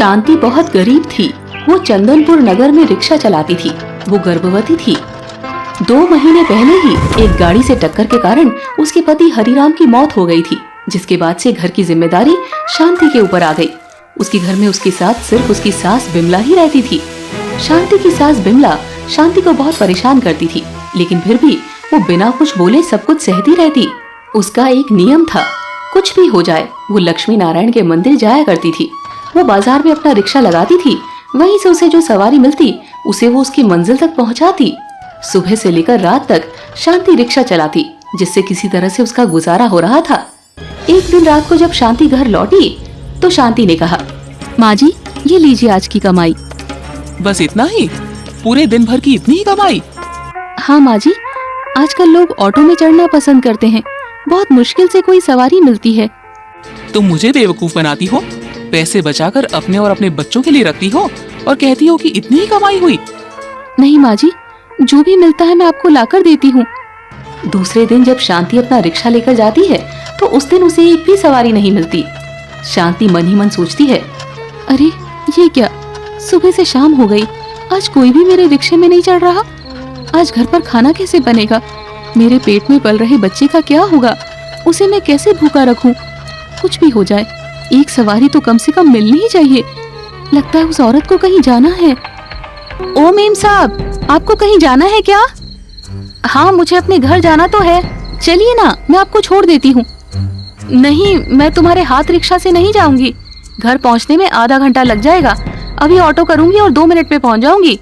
शांति बहुत गरीब थी। वो चंदनपुर नगर में रिक्शा चलाती थी। वो गर्भवती थी। 2 महीने पहले ही एक गाड़ी से टक्कर के कारण उसके पति हरिराम की मौत हो गई थी, जिसके बाद से घर की जिम्मेदारी शांति के ऊपर आ गई। उसके घर में उसके साथ सिर्फ उसकी सास बिमला ही रहती थी। शांति की सास बिमला शांति को बहुत परेशान करती थी, लेकिन फिर भी वो बिना कुछ बोले सब कुछ सहती रहती। उसका एक नियम था, कुछ भी हो जाए वो लक्ष्मी नारायण के मंदिर जाया करती थी। वो बाजार में अपना रिक्शा लगाती थी, वहीं से उसे जो सवारी मिलती उसे वो उसकी मंजिल तक पहुंचाती। सुबह से लेकर रात तक शांति रिक्शा चलाती, जिससे किसी तरह से उसका गुजारा हो रहा था। एक दिन रात को जब शांति घर लौटी तो शांति ने कहा, माँ जी ये लीजिए आज की कमाई। बस इतना ही? पूरे दिन भर की इतनी ही कमाई? हाँ माँ जी, आजकल लोग ऑटो में चढ़ना पसंद करते हैं, बहुत मुश्किल से कोई सवारी मिलती है। तुम मुझे बेवकूफ बनाती हो, पैसे बचाकर अपने और अपने बच्चों के लिए रखती हो और कहती हो कि इतनी ही कमाई हुई। नहीं माँ जी, जो भी मिलता है मैं आपको लाकर देती हूँ। दूसरे दिन जब शांति अपना रिक्शा लेकर जाती है तो उस दिन उसे एक भी सवारी नहीं मिलती। शांति मन ही मन सोचती है, अरे ये क्या, सुबह से शाम हो गई, आज कोई भी मेरे रिक्शे में नहीं चढ़ रहा। आज घर पर खाना कैसे बनेगा? मेरे पेट में पल रहे बच्चे का क्या होगा? उसे मैं कैसे भूखा रखूं? कुछ भी हो जाए, एक सवारी तो कम से कम मिलनी ही चाहिए। लगता है उस औरत को कहीं जाना है। ओ मेम साहब, आपको कहीं जाना है क्या? हाँ मुझे अपने घर जाना तो है, चलिए ना मैं आपको छोड़ देती हूँ। नहीं, मैं तुम्हारे हाथ रिक्शा से नहीं जाऊंगी, घर पहुँचने में आधा घंटा लग जाएगा। अभी ऑटो करूंगी और 2 मिनट में पहुँच जाऊंगी।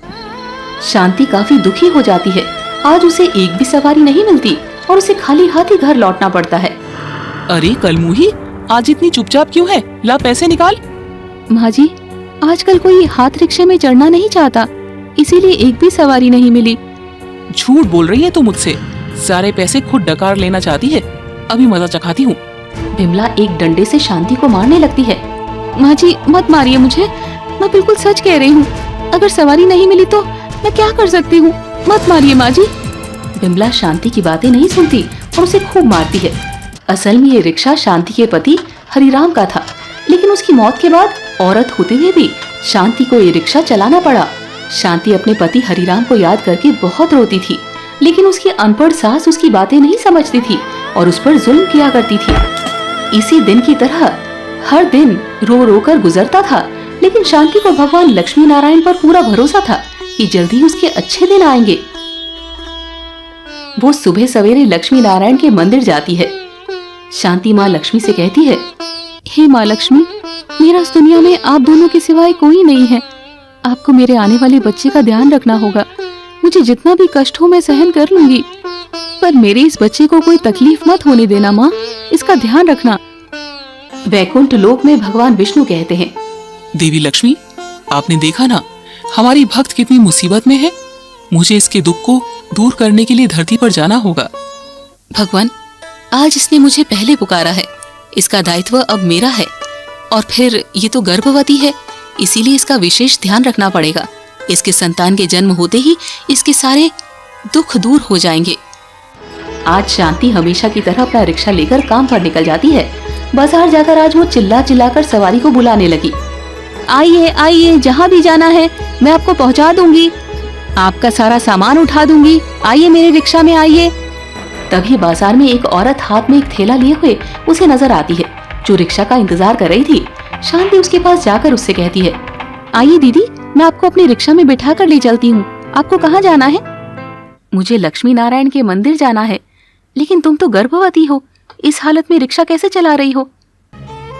शांति काफी दुखी हो जाती है। आज उसे एक भी सवारी नहीं मिलती और उसे खाली हाथ ही घर लौटना पड़ता है। अरे कलमुही, आज इतनी चुपचाप क्यों है? ला पैसे निकाल। माँ जी, आजकल कोई हाथ रिक्शे में चढ़ना नहीं चाहता, इसीलिए एक भी सवारी नहीं मिली। झूठ बोल रही है तू मुझसे, सारे पैसे खुद डकार लेना चाहती है। अभी मजा चखाती हूँ। बिमला एक डंडे से शांति को मारने लगती है। माँ जी मत मारिए मुझे, मैं बिल्कुल सच कह रही हूँ। अगर सवारी नहीं मिली तो मैं क्या कर सकती हूँ? मत मारिए माँ जी। बिमला शांति की बातें नहीं सुनती और उसे खूब मारती है। असल में ये रिक्शा शांति के पति हरिराम का था, लेकिन उसकी मौत के बाद औरत होते हुए भी शांति को ये रिक्शा चलाना पड़ा। शांति अपने पति हरिराम को याद करके बहुत रोती थी, लेकिन उसकी अनपढ़ सास उसकी बातें नहीं समझती थी और उस पर जुल्म किया करती थी। इसी दिन की तरह हर दिन रो रो कर गुजरता था, लेकिन शांति को भगवान लक्ष्मी नारायण पर पूरा भरोसा था कि जल्दी उसके अच्छे दिन आएंगे। वो सुबह सवेरे लक्ष्मी नारायण के मंदिर जाती है। शांति माँ लक्ष्मी से कहती है, हे माँ लक्ष्मी, मेरा इस दुनिया में आप दोनों के सिवाय कोई नहीं है। आपको मेरे आने वाले बच्चे का ध्यान रखना होगा। मुझे जितना भी कष्ट हो मैं सहन कर लूंगी, पर मेरे इस बच्चे को कोई तकलीफ मत होने देना माँ, इसका ध्यान रखना। वैकुंठ लोक में भगवान विष्णु कहते हैं, देवी लक्ष्मी, आपने देखा ना हमारी भक्त कितनी मुसीबत में है। मुझे इसके दुख को दूर करने के लिए धरती पर जाना होगा। भगवान, आज इसने मुझे पहले पुकारा है, इसका दायित्व अब मेरा है। और फिर ये तो गर्भवती है, इसीलिए इसका विशेष ध्यान रखना पड़ेगा। इसके संतान के जन्म होते ही इसके सारे दुख दूर हो जाएंगे। आज शांति हमेशा की तरह अपना रिक्शा लेकर काम पर निकल जाती है। बाजार जाकर आज वो चिल्ला चिल्लाकर सवारी को बुलाने लगी, आइए आइए, जहाँ भी जाना है मैं आपको पहुँचा दूंगी, आपका सारा सामान उठा दूंगी, आइए मेरे रिक्शा में आइए। तभी बाजार में एक औरत हाथ में एक थैला लिए हुए उसे नजर आती है, जो रिक्शा का इंतजार कर रही थी। शांति उसके पास जाकर उससे कहती है, आइए दीदी, मैं आपको अपने रिक्शा में बिठा कर ले चलती हूँ। आपको कहाँ जाना है? मुझे लक्ष्मी नारायण के मंदिर जाना है। लेकिन तुम तो गर्भवती हो, इस हालत में रिक्शा कैसे चला रही हो?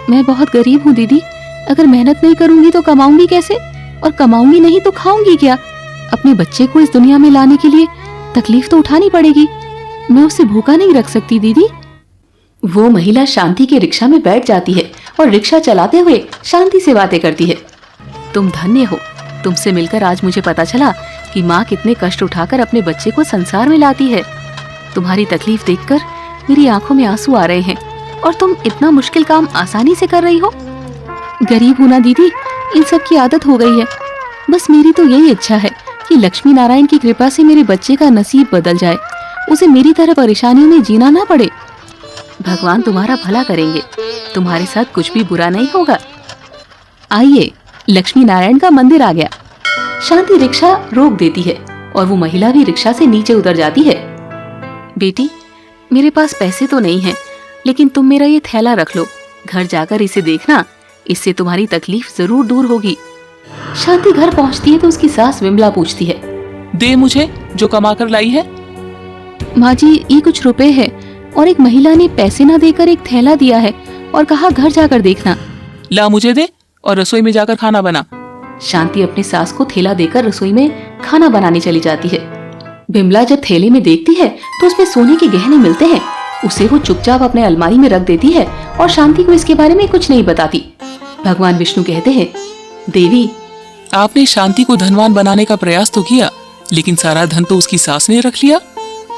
मैं बहुत गरीब हूँ दीदी, अगर मेहनत नहीं करूंगी तो कमाऊंगी कैसे, और कमाऊंगी नहीं तो खाऊंगी क्या? अपने बच्चे को इस दुनिया में लाने के लिए तकलीफ तो उठानी पड़ेगी, मैं उसे भूखा नहीं रख सकती दीदी। वो महिला शांति के रिक्शा में बैठ जाती है और रिक्शा चलाते हुए शांति से बातें करती है। तुम धन्य हो, तुमसे मिलकर आज मुझे पता चला कि माँ कितने कष्ट उठाकर अपने बच्चे को संसार में लाती है। तुम्हारी तकलीफ देखकर मेरी आंखों में आंसू आ रहे हैं और तुम इतना मुश्किल काम आसानी से कर रही हो। गरीब होना दीदी, इन सब की आदत हो गई है। बस मेरी तो यही इच्छा है कि लक्ष्मी नारायण की कृपा से मेरे बच्चे का नसीब बदल जाए, उसे मेरी तरह परेशानियों में जीना ना पड़े। भगवान तुम्हारा भला करेंगे, तुम्हारे साथ कुछ भी बुरा नहीं होगा। आइए, लक्ष्मी नारायण का मंदिर आ गया। शांति रिक्शा रोक देती है और वो महिला भी रिक्शा से नीचे उतर जाती है। बेटी, मेरे पास पैसे तो नहीं हैं, लेकिन तुम मेरा ये थैला रख लो, घर जाकर इसे देखना, इससे तुम्हारी तकलीफ जरूर दूर होगी। शांति घर पहुंचती है तो उसकी सास विमला पूछती है, दे मुझे जो कमा कर लाई है। माँ जी, ये कुछ रुपए है और एक महिला ने पैसे ना देकर एक थैला दिया है और कहा घर जाकर देखना। ला मुझे दे और रसोई में जाकर खाना बना। शांति अपनी सास को थैला देकर रसोई में खाना बनाने चली जाती है। विमला जब थैले में देखती है तो उसमें सोने के गहने मिलते हैं। उसे वो चुपचाप अपने अलमारी में रख देती है और शांति को इसके बारे में कुछ नहीं बताती। भगवान विष्णु कहते हैं, देवी, आपने शांति को धनवान बनाने का प्रयास तो किया, लेकिन सारा धन तो उसकी सास ने रख लिया।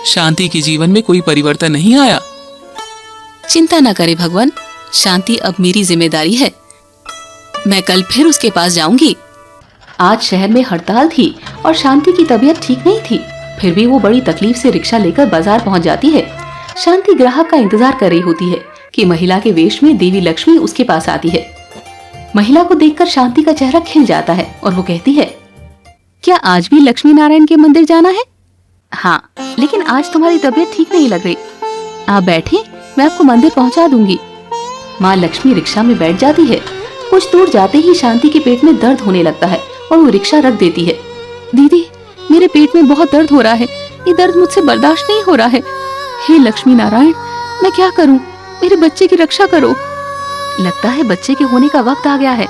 शांति के जीवन में कोई परिवर्तन नहीं आया। चिंता न करे भगवान, शांति अब मेरी जिम्मेदारी है। मैं कल फिर उसके पास जाऊंगी। आज शहर में हड़ताल थी और शांति की तबीयत ठीक नहीं थी, फिर भी वो बड़ी तकलीफ से रिक्शा लेकर बाजार पहुंच जाती है। शांति ग्राहक का इंतजार कर रही होती है कि महिला के वेश में देवी लक्ष्मी उसके पास आती है। महिला को देखकर शांति का चेहरा खिल जाता है और वो कहती है, क्या आज भी लक्ष्मी नारायण के मंदिर जाना है? हाँ, लेकिन आज तुम्हारी तबीयत ठीक नहीं लग रही। आप बैठे, मैं आपको मंदिर पहुंचा दूंगी। माँ लक्ष्मी रिक्शा में बैठ जाती है। कुछ दूर जाते ही शांति के पेट में दर्द होने लगता है और वो रिक्शा रख देती है। दीदी, मेरे पेट में बहुत दर्द हो रहा है, ये दर्द मुझसे बर्दाश्त नहीं हो रहा है। हे लक्ष्मी नारायण, मैं क्या करूं? मेरे बच्चे की रक्षा करो। लगता है बच्चे के होने का वक्त आ गया है।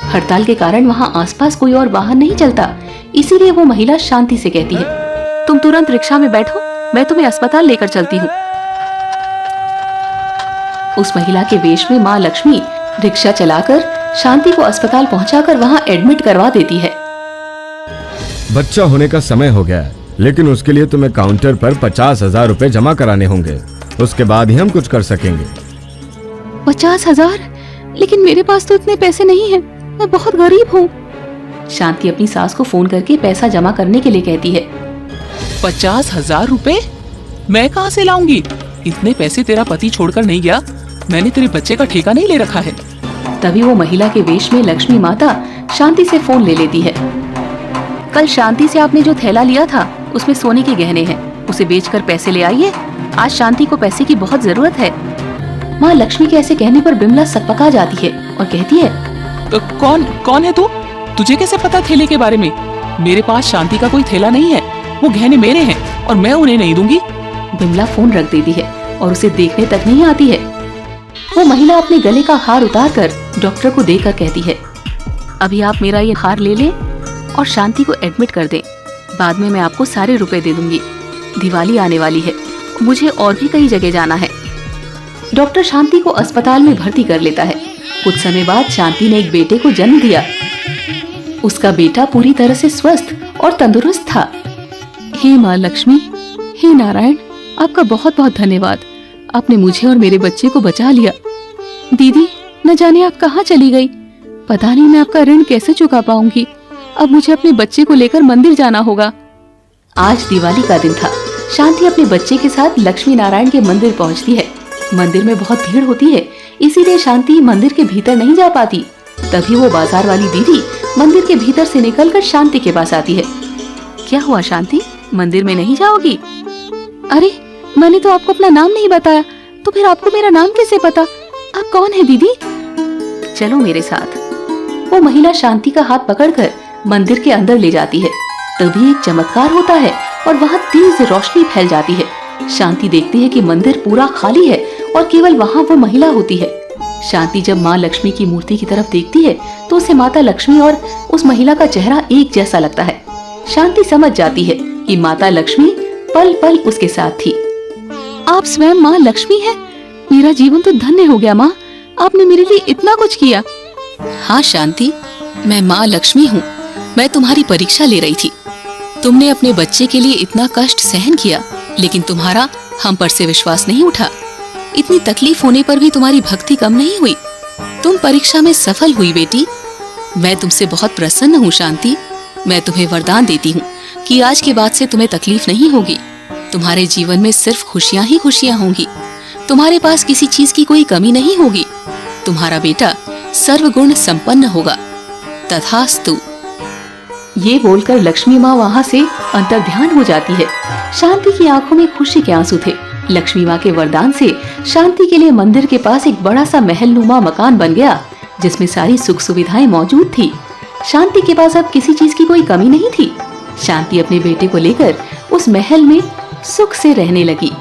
हड़ताल के कारण वहाँ आसपास कोई और वाहन नहीं चलता, इसीलिए वो महिला शांति से कहती है, तुम तुरंत रिक्शा में बैठो, मैं तुम्हें अस्पताल लेकर चलती हूँ। उस महिला के वेश में माँ लक्ष्मी रिक्शा चलाकर शांति को अस्पताल पहुंचाकर वहां एडमिट करवा देती है। बच्चा होने का समय हो गया है, लेकिन उसके लिए तुम्हें काउंटर पर 50,000 रुपए जमा कराने होंगे, उसके बाद ही हम कुछ कर सकेंगे। 50,000? लेकिन मेरे पास तो इतने पैसे नहीं हैं, मैं बहुत गरीब हूँ। शांति अपनी सास को फोन करके पैसा जमा करने के लिए कहती है। 50,000 रुपए मैं कहाँ से लाऊंगी? इतने पैसे तेरा पति छोड़कर नहीं गया, मैंने तेरे बच्चे का ठेका नहीं ले रखा है। तभी वो महिला के वेश में लक्ष्मी माता शांति से फोन ले लेती है। कल शांति से आपने जो थैला लिया था उसमें सोने के गहने हैं, उसे बेचकर पैसे ले आइए, आज शांति को पैसे की बहुत जरूरत है। माँ लक्ष्मी के ऐसे कहने पर बिमला सकपका जाती है और कहती है, तो कौन है तू? तुझे कैसे पता थैले के बारे में? मेरे पास शांति का कोई थैला नहीं है, वो गहने मेरे हैं और मैं उन्हें नहीं दूंगी। बिमला फोन रख देती है और उसे देखने तक नहीं आती है। वो महिला अपने गले का हार उतारकर डॉक्टर को देकर कहती है, अभी आप मेरा ये हार ले लें और शांति को एडमिट कर दें, बाद में मैं आपको सारे रुपए दे दूंगी। दिवाली आने वाली है, मुझे और भी कई जगह जाना है। डॉक्टर शांति को अस्पताल में भर्ती कर लेता है। कुछ समय बाद शांति ने एक बेटे को जन्म दिया। उसका बेटा पूरी तरह से स्वस्थ और तंदुरुस्त था। हे माँ लक्ष्मी, हे नारायण, आपका बहुत बहुत धन्यवाद, आपने मुझे और मेरे बच्चे को बचा लिया। दीदी, न जाने आप कहाँ चली गई, पता नहीं मैं आपका ऋण कैसे चुका पाऊंगी। अब मुझे अपने बच्चे को लेकर मंदिर जाना होगा। आज दिवाली का दिन था। शांति अपने बच्चे के साथ लक्ष्मी नारायण के मंदिर पहुंचती है। मंदिर में बहुत भीड़ होती है, इसीलिए शांति मंदिर के भीतर नहीं जा पाती। तभी वो बाजार वाली दीदी मंदिर के भीतर से निकलकर शांति के पास आती है। क्या हुआ शांति, मंदिर में नहीं जाओगी? अरे, मैंने तो आपको अपना नाम नहीं बताया, तो फिर आपको मेरा नाम कैसे पता? आप कौन है दीदी? चलो मेरे साथ। वो महिला शांति का हाथ पकड़कर मंदिर के अंदर ले जाती है। तभी एक चमत्कार होता है और वहाँ तेज रोशनी फैल जाती है। शांति देखती है कि मंदिर पूरा खाली है और केवल वहाँ वो महिला होती है। शांति जब माँ लक्ष्मी की मूर्ति की तरफ देखती है तो उसे माता लक्ष्मी और उस महिला का चेहरा एक जैसा लगता है। शांति समझ जाती है कि माता लक्ष्मी पल पल उसके साथ थी। आप स्वयं माँ लक्ष्मी हैं? मेरा जीवन तो धन्य हो गया माँ, आपने मेरे लिए इतना कुछ किया। हाँ शांति, मैं माँ लक्ष्मी हूँ। मैं तुम्हारी परीक्षा ले रही थी। तुमने अपने बच्चे के लिए इतना कष्ट सहन किया, लेकिन तुम्हारा हम पर से विश्वास नहीं उठा। इतनी तकलीफ होने पर भी तुम्हारी भक्ति कम नहीं हुई। तुम परीक्षा में सफल हुई बेटी। मैं तुमसे बहुत प्रसन्न हूँ शांति। मैं तुम्हें वरदान देती हूँ कि आज के बाद से तुम्हें तकलीफ नहीं होगी। तुम्हारे जीवन में सिर्फ खुशियाँ ही खुशियाँ होंगी। तुम्हारे पास किसी चीज की कोई कमी नहीं होगी। तुम्हारा बेटा सर्वगुण संपन्न होगा। तथास्तु। ये बोलकर लक्ष्मी माँ वहाँ से अंतर्ध्यान हो जाती है। शांति की आंखों में खुशी के आंसू थे। लक्ष्मी माँ के वरदान से शांति के लिए मंदिर के पास एक बड़ा सा महलनुमा मकान बन गया, जिसमें सारी सुख सुविधाएं मौजूद थी। शांति के पास अब किसी चीज की कोई कमी नहीं थी। शांति अपने बेटे को लेकर उस महल में सुख से रहने लगी।